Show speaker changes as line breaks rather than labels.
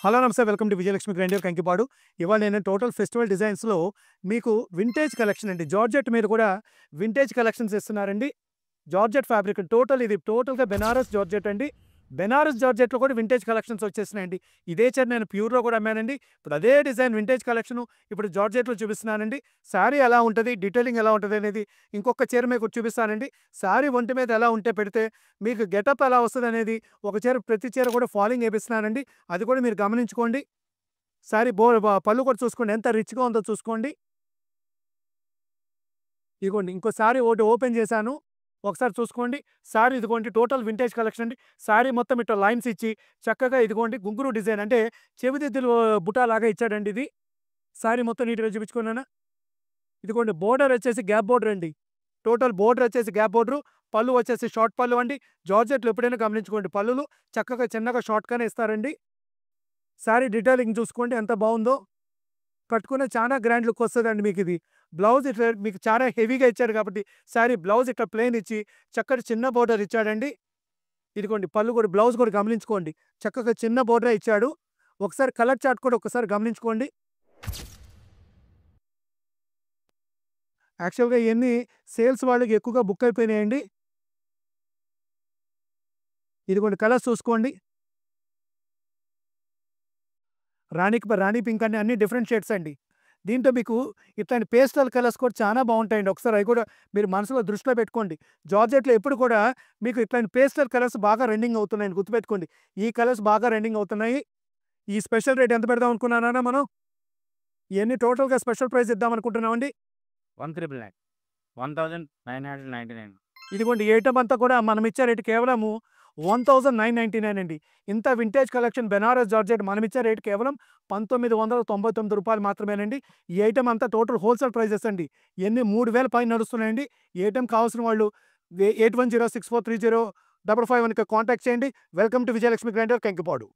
Hello నమస్తే welcome to Vijayalakshmi grinder Kankipadu. ఇవాళ నేను టోటల్ ఫెస్టివల్ డిజైన్స్‌లో మీకు వింటేజ్ కలెక్షన్ అండి. జార్జెట్ మీద కూడా వింటేజ్ కలెక్షన్స్ ఇస్తున్నారండి. జార్జెట్ ఫ్యాబ్రిక్ టోటల్ ఇది టోటల్‌గా బెనారస్ జార్జెట్ అండి. బెనారస్ జార్జెట్‌లో కూడా వింటేజ్ కలెక్షన్స్ వచ్చేసినాయండి. ఇదే చీర నేను ప్యూర్‌లో కూడా అమ్మానండి. ఇప్పుడు అదే డిజైన్ వింటేజ్ కలెక్షను ఇప్పుడు జార్జెట్‌లో చూపిస్తున్నానండి. శారీ ఎలా ఉంటది, డీటెయిలింగ్ ఎలా ఉంటది అనేది ఇంకొక చీర మీకు చూపిస్తానండి. శారీ ఒంటి మీద ఎలా ఉంటే పెడితే మీకు గెటప్ ఎలా వస్తదనేది ఒక చీర ప్రతి చీర కూడా ఫాలింగ్ ఏపిస్తున్నానండి. అది కూడా మీరు గమనించుకోండి. శారీ పళ్ళు కూడా చూసుకోండి ఎంత రిచ్‌గా ఉందో చూసుకోండి. ఇదిగోండి ఇంకో శారీ ఒకటి ఓపెన్ చేశాను. ఒకసారి చూసుకోండి. శారీ ఇదిగోండి టోటల్ వింటేజ్ కలెక్షన్ అండి. శారీ మొత్తం ఇట్లా లైన్స్ ఇచ్చి చక్కగా ఇదిగోండి గుంగురు డిజైన్ అంటే చెవిదిద్దులు బుటాలాగా ఇచ్చాడండి ఇది. శారీ మొత్తం నీట్‌గా చూపించుకున్నానా? ఇదిగోండి బోర్డర్ వచ్చేసి గ్యాప్ బోర్డర్ అండి. టోటల్ బోర్డర్ వచ్చేసి గ్యాప్ బోర్డరు. పళ్ళు వచ్చేసి షార్ట్ పళ్ళు అండి. జార్జెట్‌లో ఎప్పుడైనా గమనించుకోండి పళ్ళులు చక్కగా చిన్నగా షార్ట్‌గానే ఇస్తారండి. శారీ డీటెయిలింగ్ చూసుకోండి ఎంత బావుందో. కట్టుకున్న చాలా గ్రాండ్ లుక్ వస్తదండి మీకిది. బ్లౌజ్ ఇట్లా మీకు చాలా హెవీగా ఇచ్చాడు కాబట్టి శారీ బ్లౌజ్ ఇట్లా ప్లెయిన్ ఇచ్చి చక్కటి చిన్న బోర్డర్ ఇచ్చాడండి. ఇదిగోండి పళ్ళు కూడా బ్లౌజ్ కూడా గమనించుకోండి. చక్కగా చిన్న బోర్డరే ఇచ్చాడు. ఒకసారి కలర్ చార్ట్ కూడా ఒకసారి గమనించుకోండి. యాక్చువల్‌గా ఇయన్నీ సేల్స్ వాళ్ళకి ఎక్కువగా బుక్ అయిపోయినాయండి. ఇదిగోండి కలర్స్ చూసుకోండి. రాణి పింక్ అని అన్ని డిఫరెంట్ షేడ్స్ అండి. దీంట్లో మీకు ఇట్లాంటి పేస్టల్ కలర్స్ కూడా చాలా బావుంటాయండి. ఒకసారి అవి కూడా మీరు మనసులో దృష్టిలో పెట్టుకోండి. జార్జెట్‌లో ఎప్పుడు కూడా మీకు ఇట్లాంటి పేస్టల్ కలర్స్ బాగా రన్నింగ్ అవుతున్నాయండి గుర్తుపెట్టుకోండి. ఈ కలర్స్ బాగా రన్నింగ్ అవుతున్నాయి. ఈ స్పెషల్ రేట్ ఎంత పెడదాం అనుకున్నానన్నా మనం? ఇయన్నీ టోటల్‌గా స్పెషల్ ప్రైస్ ఇద్దాం అనుకుంటున్నామండి.
1999 1999
ఇదిగోండి ఈ ఐటెమ్ అంతా కూడా మనం ఇచ్చే రేట్ కేవలము 1999 అండి. ఇంత వింటేజ్ కలెక్షన్ బెనారస్ జార్జెట్ మనం ఇచ్చే రేట్ కేవలం రూ. 1999 మాత్రమేనండి. ఈ ఐటెమ్ అంతా టోటల్ హోల్‌సేల్ ప్రైజెస్ అండి. ఇయన్నీ 3000 పైన నడుస్తున్నాయండి. ఈ ఐటెమ్ కావాల్సిన వాళ్ళు 8106430551కి కాంటాక్ట్ చేయండి. Welcome to Vijayalakshmi grinder Kankipadu.